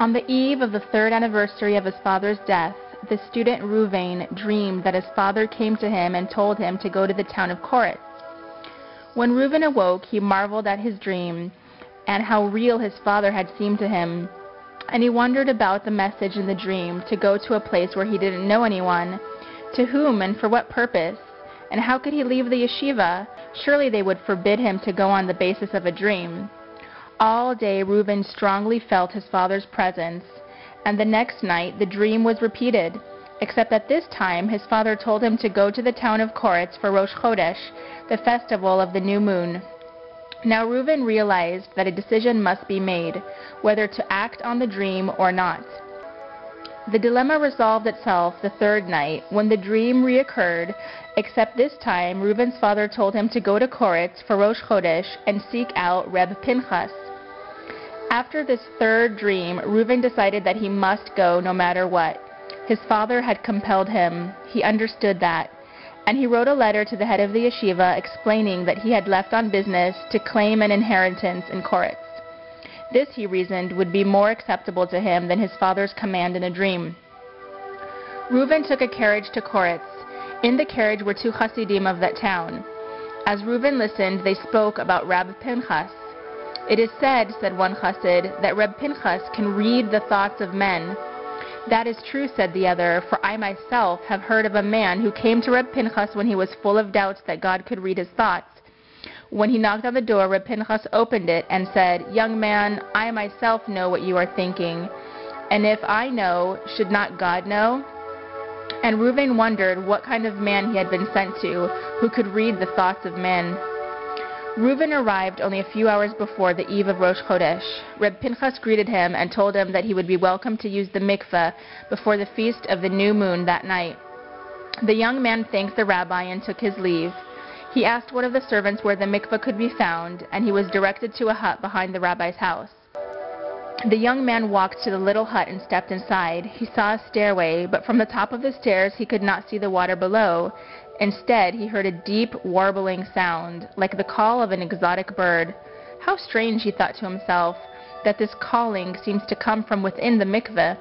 On the eve of the third anniversary of his father's death, the student Reuven dreamed that his father came to him and told him to go to the town of Koretz. When Reuven awoke, he marveled at his dream and how real his father had seemed to him, and he wondered about the message in the dream to go to a place where he didn't know anyone, to whom and for what purpose, and how could he leave the yeshiva? Surely they would forbid him to go on the basis of a dream. All day Reuven strongly felt his father's presence, and the next night the dream was repeated, except that this time his father told him to go to the town of Koretz for Rosh Chodesh, the festival of the new moon. Now Reuven realized that a decision must be made, whether to act on the dream or not. The dilemma resolved itself the third night, when the dream reoccurred, except this time Reuven's father told him to go to Koretz for Rosh Chodesh and seek out Reb Pinchas. After this third dream, Reuven decided that he must go no matter what. His father had compelled him. He understood that. And he wrote a letter to the head of the yeshiva explaining that he had left on business to claim an inheritance in Koretz. This, he reasoned, would be more acceptable to him than his father's command in a dream. Reuven took a carriage to Koretz. In the carriage were 2 Hasidim of that town. As Reuven listened, they spoke about Reb Pinchas. "It is said," said one Chassid, "that Reb Pinchas can read the thoughts of men." "That is true," said the other, "for I myself have heard of a man who came to Reb Pinchas when he was full of doubts that God could read his thoughts. When he knocked on the door, Reb Pinchas opened it and said, 'Young man, I myself know what you are thinking. And if I know, should not God know?'" And Reuven wondered what kind of man he had been sent to, who could read the thoughts of men. Reuven arrived only a few hours before the eve of Rosh Chodesh. Reb Pinchas greeted him and told him that he would be welcome to use the mikveh before the feast of the new moon that night. The young man thanked the rabbi and took his leave. He asked one of the servants where the mikveh could be found, and he was directed to a hut behind the rabbi's house. The young man walked to the little hut and stepped inside. He saw a stairway, but from the top of the stairs he could not see the water below. Instead, he heard a deep, warbling sound, like the call of an exotic bird. How strange, he thought to himself, that this calling seems to come from within the mikveh.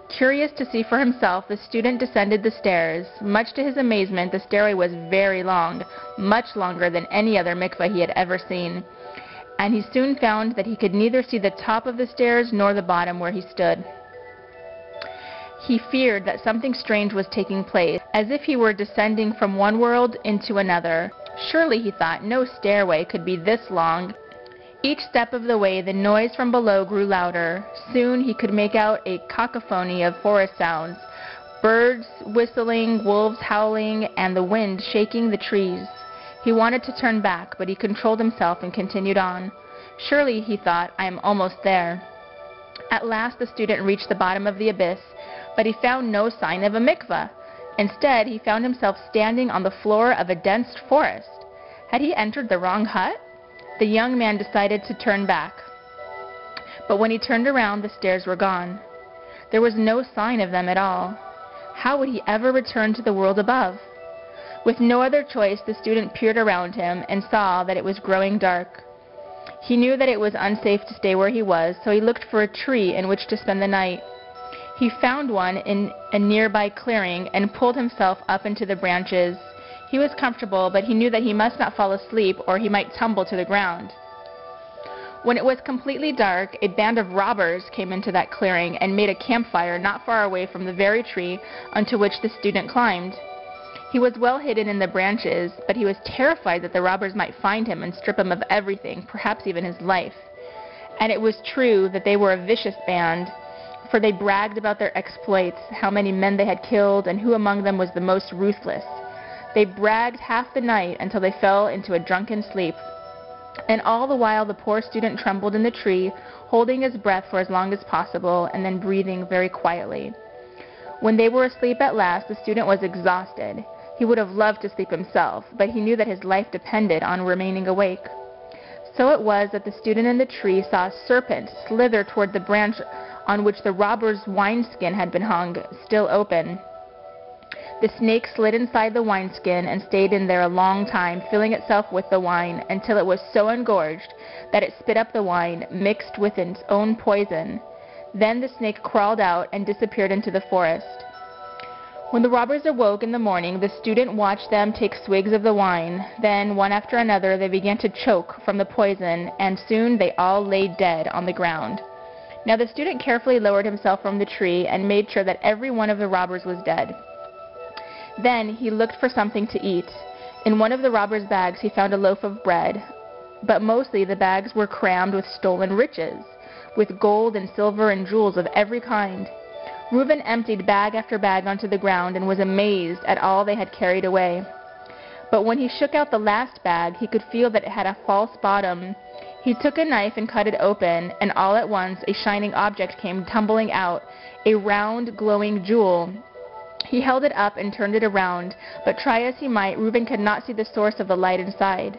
Curious to see for himself, the student descended the stairs. Much to his amazement, the stairway was very long, much longer than any other mikveh he had ever seen. And he soon found that he could neither see the top of the stairs nor the bottom where he stood. He feared that something strange was taking place, as if he were descending from one world into another. Surely, he thought, no stairway could be this long. Each step of the way, the noise from below grew louder. Soon he could make out a cacophony of forest sounds, birds whistling, wolves howling, and the wind shaking the trees. He wanted to turn back, but he controlled himself and continued on. Surely, he thought, I am almost there. At last the student reached the bottom of the abyss, but he found no sign of a mikveh. Instead, he found himself standing on the floor of a dense forest. Had he entered the wrong hut? The young man decided to turn back. But when he turned around, the stairs were gone. There was no sign of them at all. How would he ever return to the world above? With no other choice, the student peered around him and saw that it was growing dark. He knew that it was unsafe to stay where he was, so he looked for a tree in which to spend the night. He found one in a nearby clearing and pulled himself up into the branches. He was comfortable, but he knew that he must not fall asleep or he might tumble to the ground. When it was completely dark, a band of robbers came into that clearing and made a campfire not far away from the very tree onto which the student climbed. He was well hidden in the branches, but he was terrified that the robbers might find him and strip him of everything, perhaps even his life. And it was true that they were a vicious band, for they bragged about their exploits, how many men they had killed, and who among them was the most ruthless. They bragged half the night until they fell into a drunken sleep. And all the while the poor student trembled in the tree, holding his breath for as long as possible, and then breathing very quietly. When they were asleep at last, the student was exhausted. He would have loved to sleep himself, but he knew that his life depended on remaining awake. So it was that the student in the tree saw a serpent slither toward the branch on which the robber's wineskin had been hung, still open. The snake slid inside the wineskin and stayed in there a long time, filling itself with the wine, until it was so engorged that it spit up the wine, mixed with its own poison. Then the snake crawled out and disappeared into the forest. When the robbers awoke in the morning, the student watched them take swigs of the wine. Then, one after another, they began to choke from the poison, and soon they all lay dead on the ground. Now the student carefully lowered himself from the tree and made sure that every one of the robbers was dead. Then he looked for something to eat. In one of the robbers' bags he found a loaf of bread, but mostly the bags were crammed with stolen riches, with gold and silver and jewels of every kind. Reuben emptied bag after bag onto the ground and was amazed at all they had carried away. But when he shook out the last bag, he could feel that it had a false bottom. He took a knife and cut it open, and all at once a shining object came tumbling out, a round, glowing jewel. He held it up and turned it around, but try as he might, Reuben could not see the source of the light inside.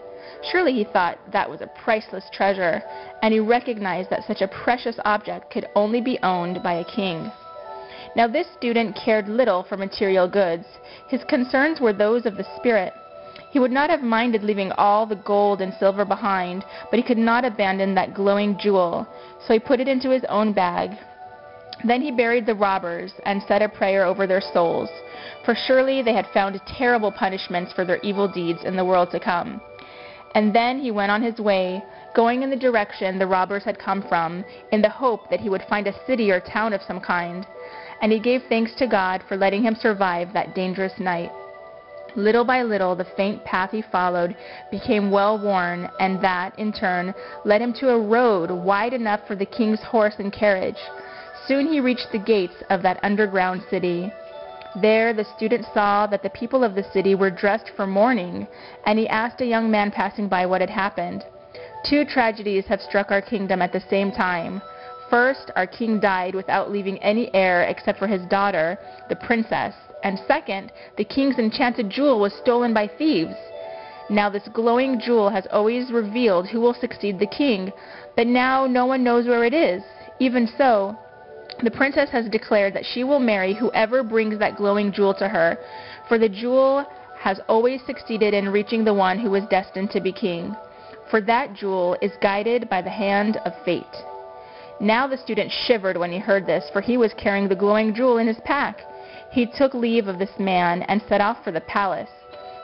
Surely, he thought, that was a priceless treasure, and he recognized that such a precious object could only be owned by a king. Now this student cared little for material goods. His concerns were those of the spirit. He would not have minded leaving all the gold and silver behind, but he could not abandon that glowing jewel, so he put it into his own bag. Then he buried the robbers and said a prayer over their souls, for surely they had found terrible punishments for their evil deeds in the world to come. And then he went on his way, going in the direction the robbers had come from, in the hope that he would find a city or town of some kind. And he gave thanks to God for letting him survive that dangerous night. Little by little, the faint path he followed became well-worn, and that, in turn, led him to a road wide enough for the king's horse and carriage. Soon he reached the gates of that underground city. There the student saw that the people of the city were dressed for mourning, and he asked a young man passing by what had happened. Two tragedies have struck our kingdom at the same time. First, our king died without leaving any heir except for his daughter, the princess. And second, the king's enchanted jewel was stolen by thieves. Now this glowing jewel has always revealed who will succeed the king, but now no one knows where it is. Even so, the princess has declared that she will marry whoever brings that glowing jewel to her, for the jewel has always succeeded in reaching the one who was destined to be king. For that jewel is guided by the hand of fate. Now the student shivered when he heard this, for he was carrying the glowing jewel in his pack. He took leave of this man and set off for the palace.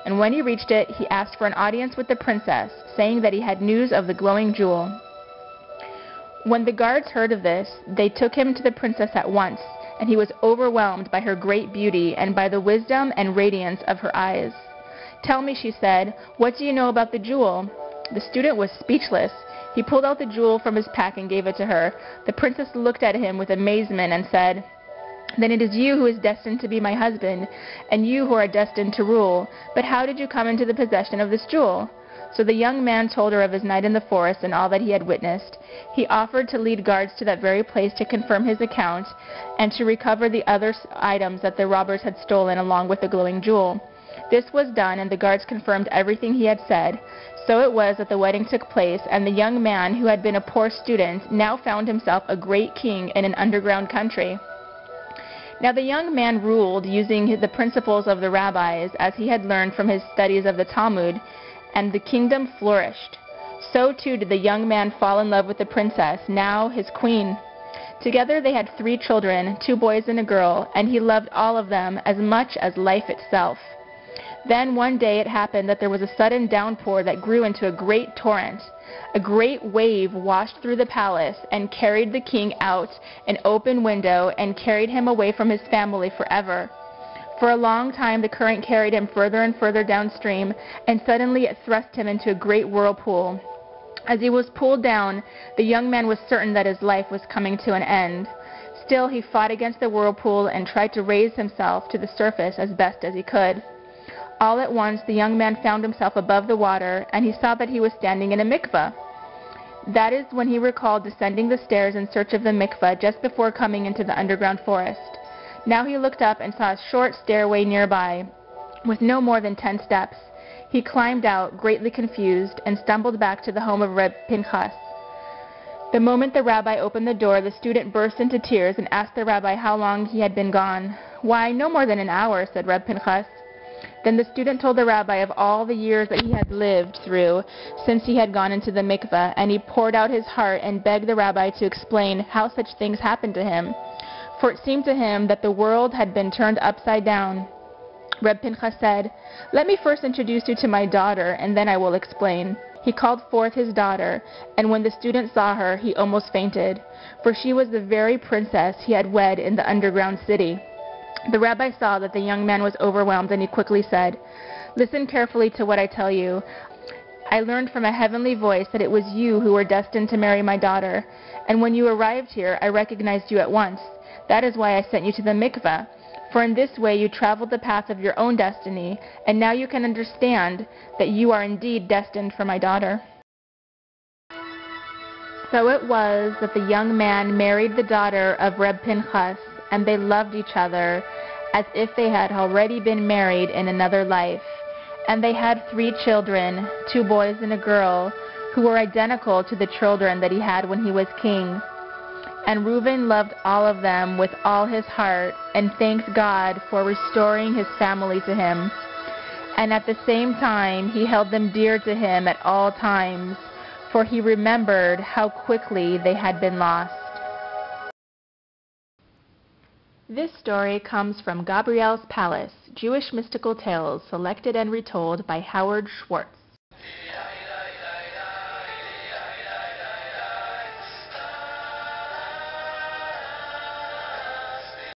And when he reached it, he asked for an audience with the princess, saying that he had news of the glowing jewel. When the guards heard of this, they took him to the princess at once, and he was overwhelmed by her great beauty and by the wisdom and radiance of her eyes. "Tell me," she said, "what do you know about the jewel?" The student was speechless. He pulled out the jewel from his pack and gave it to her. The princess looked at him with amazement and said, "Then it is you who is destined to be my husband, and you who are destined to rule. But how did you come into the possession of this jewel?" So the young man told her of his night in the forest and all that he had witnessed. He offered to lead guards to that very place to confirm his account and to recover the other items that the robbers had stolen along with the glowing jewel. This was done, and the guards confirmed everything he had said. So it was that the wedding took place, and the young man, who had been a poor student, now found himself a great king in an underground country. Now the young man ruled using the principles of the rabbis, as he had learned from his studies of the Talmud, and the kingdom flourished. So too did the young man fall in love with the princess, now his queen. Together they had 3 children, 2 boys and a girl, and he loved all of them as much as life itself. Then one day it happened that there was a sudden downpour that grew into a great torrent. A great wave washed through the palace and carried the king out an open window and carried him away from his family forever. For a long time the current carried him further and further downstream, and suddenly it thrust him into a great whirlpool. As he was pulled down, the young man was certain that his life was coming to an end. Still he fought against the whirlpool and tried to raise himself to the surface as best as he could. All at once the young man found himself above the water, and he saw that he was standing in a mikveh. That is when he recalled descending the stairs in search of the mikveh just before coming into the underground forest. Now he looked up and saw a short stairway nearby, with no more than 10 steps. He climbed out, greatly confused, and stumbled back to the home of Reb Pinchas. The moment the rabbi opened the door, the student burst into tears and asked the rabbi how long he had been gone. "Why, no more than an hour," said Reb Pinchas. Then the student told the rabbi of all the years that he had lived through since he had gone into the mikveh, and he poured out his heart and begged the rabbi to explain how such things happened to him. For it seemed to him that the world had been turned upside down. Reb Pinchas said, "Let me first introduce you to my daughter, and then I will explain." He called forth his daughter, and when the student saw her, he almost fainted, for she was the very princess he had wed in the underground city. The rabbi saw that the young man was overwhelmed, and he quickly said, "Listen carefully to what I tell you. I learned from a heavenly voice that it was you who were destined to marry my daughter, and when you arrived here, I recognized you at once. That is why I sent you to the mikveh. For in this way you traveled the path of your own destiny, and now you can understand that you are indeed destined for my daughter." So it was that the young man married the daughter of Reb Pinchas, and they loved each other as if they had already been married in another life. And they had 3 children, 2 boys and a girl, who were identical to the children that he had when he was king. And Reuben loved all of them with all his heart and thanked God for restoring his family to him. And at the same time, he held them dear to him at all times, for he remembered how quickly they had been lost. This story comes from Gabriel's Palace, Jewish Mystical Tales, selected and retold by Howard Schwartz.